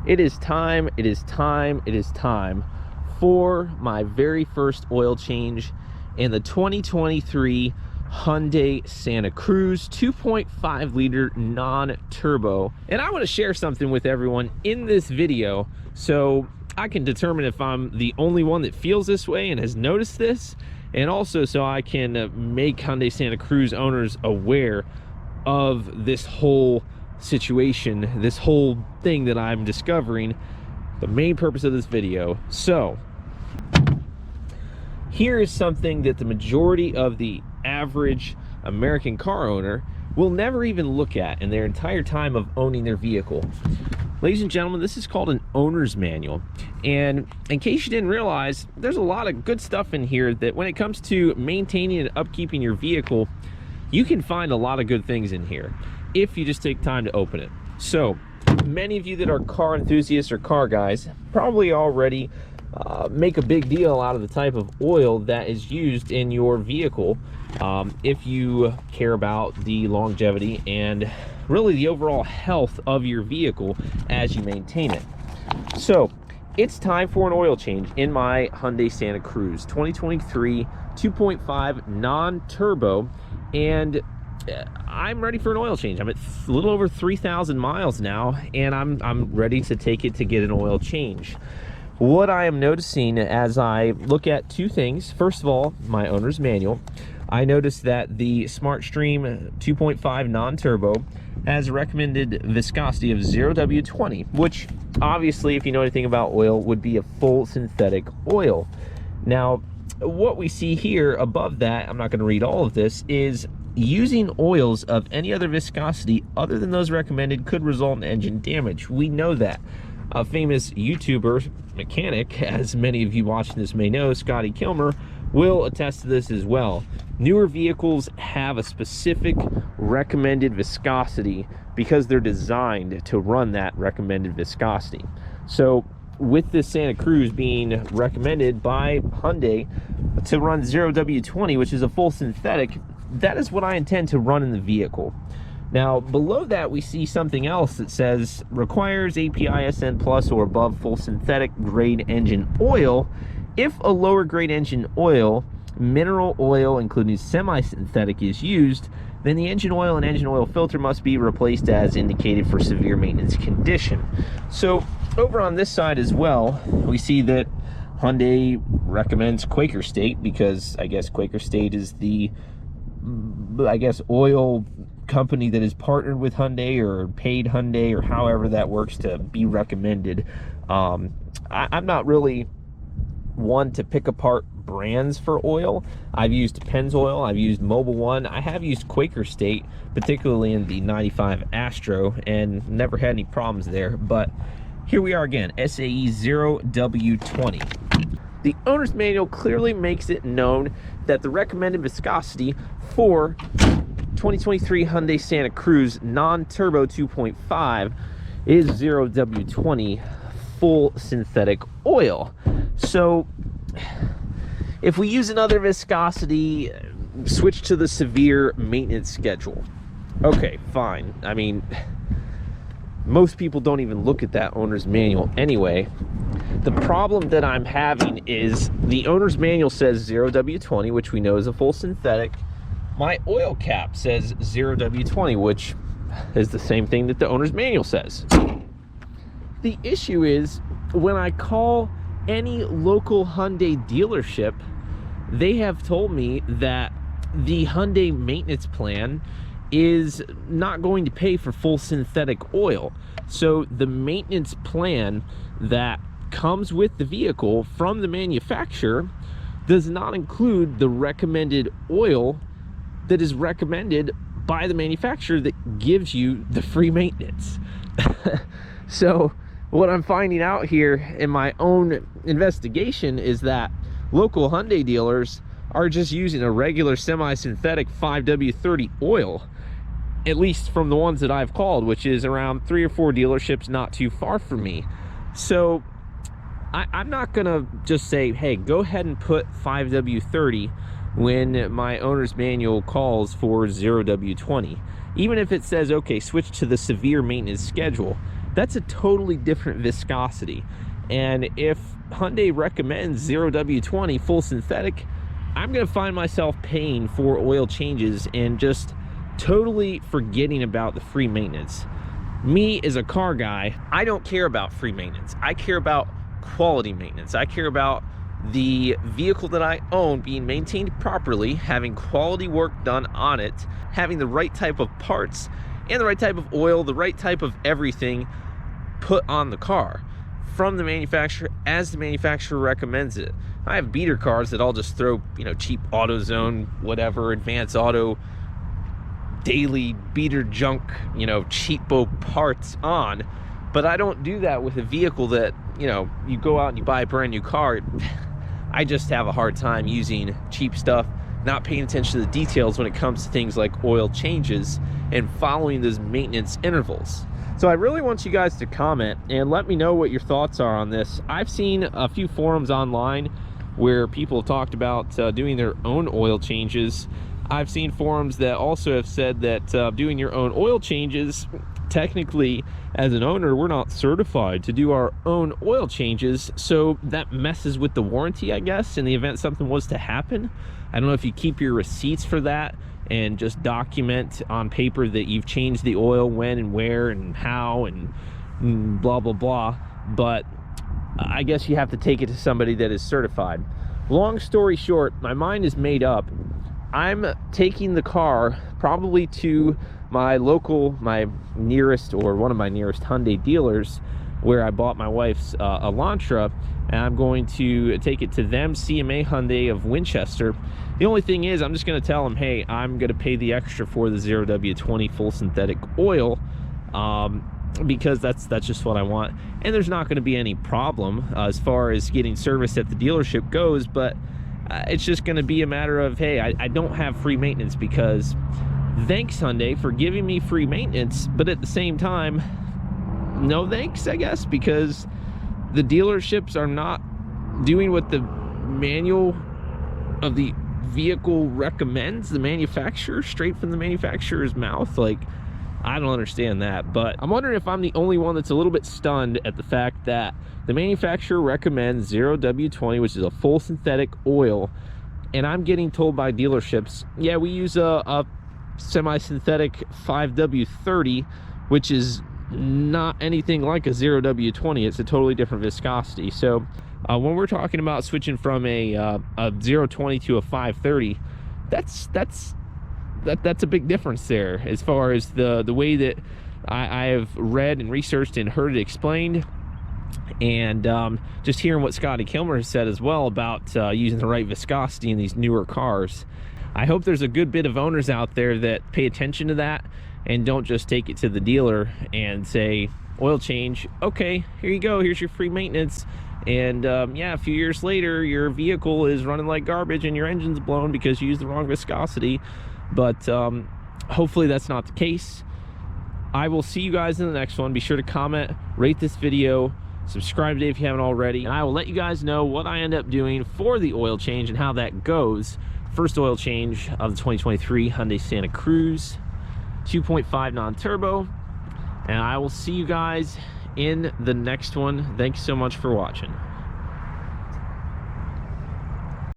It is time, it is time, it is time for my very first oil change in the 2023 Hyundai Santa Cruz 2.5 liter non-turbo. And I want to share something with everyone in this video so I can determine if I'm the only one that feels this way and has noticed this, and also so I can make Hyundai Santa Cruz owners aware of this whole situation, this whole thing that I'm discovering, the main purpose of this video. So here is something that the majority of the average American car owner will never even look at in their entire time of owning their vehicle. Ladies and gentlemen, this is called an owner's manual. And in case you didn't realize, there's a lot of good stuff in here that when it comes to maintaining and upkeeping your vehicle, you can find a lot of good things in here if you just take time to open it. So many of you that are car enthusiasts or car guys probably already make a big deal out of the type of oil that is used in your vehicle, if you care about the longevity and really the overall health of your vehicle as you maintain it. So it's time for an oil change in my Hyundai Santa Cruz 2023 2.5 non-turbo, and I'm ready for an oil change. I'm at a little over 3,000 miles now, and I'm ready to take it to get an oil change. What I am noticing as I look at two things: first of all, my owner's manual. I noticed that the SmartStream 2.5 non-turbo has a recommended viscosity of 0W20, which obviously, if you know anything about oil, would be a full synthetic oil. Now, what we see here above that, I'm not going to read all of this, is using oils of any other viscosity other than those recommended could result in engine damage. We know that. A famous YouTuber mechanic, as many of you watching this may know, Scotty Kilmer, will attest to this as well. Newer vehicles have a specific recommended viscosity because they're designed to run that recommended viscosity. So with this Santa Cruz being recommended by Hyundai to run 0W20, which is a full synthetic, that is what I intend to run in the vehicle. Now, below that, we see something else that says requires API-SN plus or above full synthetic grade engine oil. If a lower grade engine oil, mineral oil, including semi-synthetic, is used, then the engine oil and engine oil filter must be replaced as indicated for severe maintenance condition. So over on this side as well, we see that Hyundai recommends Quaker State, because I guess Quaker State is the oil company that is partnered with Hyundai or paid Hyundai, or however that works to be recommended. I'm not really one to pick apart brands for oil. I've used Pennzoil, I've used Mobil 1, I have used Quaker State, particularly in the 95 Astro, and never had any problems there. But here we are again, SAE 0W20. The owner's manual clearly makes it known that the recommended viscosity for 2023 Hyundai Santa Cruz non-turbo 2.5 is 0W20 full synthetic oil. So if we use another viscosity, switch to the severe maintenance schedule. Okay, fine. I mean, most people don't even look at that owner's manual anyway. The problem that I'm having is the owner's manual says 0W20, which we know is a full synthetic. My oil cap says 0W20, which is the same thing that the owner's manual says. The issue is, when I call any local Hyundai dealership, they have told me that the Hyundai maintenance plan is not going to pay for full synthetic oil. So the maintenance plan that comes with the vehicle from the manufacturer does not include the recommended oil that is recommended by the manufacturer that gives you the free maintenance. So what I'm finding out here in my own investigation is that local Hyundai dealers are just using a regular semi-synthetic 5W30 oil, at least from the ones that I've called, which is around 3 or 4 dealerships not too far from me. So I'm not gonna just say, hey, go ahead and put 5W30 when my owner's manual calls for 0W20. Even if it says, okay, switch to the severe maintenance schedule, That's a totally different viscosity. And if Hyundai recommends 0W20 full synthetic, I'm going to find myself paying for oil changes and just totally forgetting about the free maintenance. Me as a car guy, I don't care about free maintenance. I care about quality maintenance. I care about the vehicle that I own being maintained properly, having quality work done on it, having the right type of parts and the right type of oil, the right type of everything put on the car from the manufacturer as the manufacturer recommends it. I have beater cars that I'll just throw, you know, cheap AutoZone, whatever, Advanced Auto, daily beater junk, you know, cheapo parts on. But I don't do that with a vehicle that, you know, you go out and you buy a brand new car. I just have a hard time using cheap stuff, not paying attention to the details when it comes to things like oil changes and following those maintenance intervals. So I really want you guys to comment and let me know what your thoughts are on this. I've seen a few forums online where people have talked about doing their own oil changes. I've seen forums that also have said that doing your own oil changes, technically as an owner, we're not certified to do our own oil changes, so that messes with the warranty, I guess, in the event something was to happen. I don't know if you keep your receipts for that and just document on paper that you've changed the oil, when and where and how and blah blah blah, but I guess you have to take it to somebody that is certified. Long story short, my mind is made up. I'm taking the car probably to my nearest, or one of my nearest Hyundai dealers where I bought my wife's Elantra, and I'm going to take it to them, CMA Hyundai of Winchester. The only thing is, I'm just going to tell them, hey, I'm going to pay the extra for the 0W20 full synthetic oil, because that's just what I want. And there's not going to be any problem as far as getting service at the dealership goes, but it's just going to be a matter of, hey, I don't have free maintenance, because thanks Hyundai for giving me free maintenance, but at the same time, no thanks, I guess, because the dealerships are not doing what the manual of the vehicle recommends, the manufacturer, straight from the manufacturer's mouth. Like, I don't understand that. But I'm wondering if I'm the only one that's a little bit stunned at the fact that the manufacturer recommends 0W20, which is a full synthetic oil, and I'm getting told by dealerships, yeah, we use a semi-synthetic 5W30, which is not anything like a 0W20. It's a totally different viscosity. So when we're talking about switching from a 020 to a 530, that's a big difference there as far as the way that I have read and researched and heard it explained. And just hearing what Scotty Kilmer has said as well about using the right viscosity in these newer cars. I hope there's a good bit of owners out there that pay attention to that and don't just take it to the dealer and say, oil change, okay, here you go, here's your free maintenance. And yeah, a few years later, your vehicle is running like garbage and your engine's blown because you used the wrong viscosity. But hopefully that's not the case. I will see you guys in the next one. Be sure to comment, rate this video, subscribe today if you haven't already, and I will let you guys know what I end up doing for the oil change and how that goes. First oil change of the 2023 Hyundai Santa Cruz 2.5 non-turbo, and I will see you guys in the next one. Thanks so much for watching.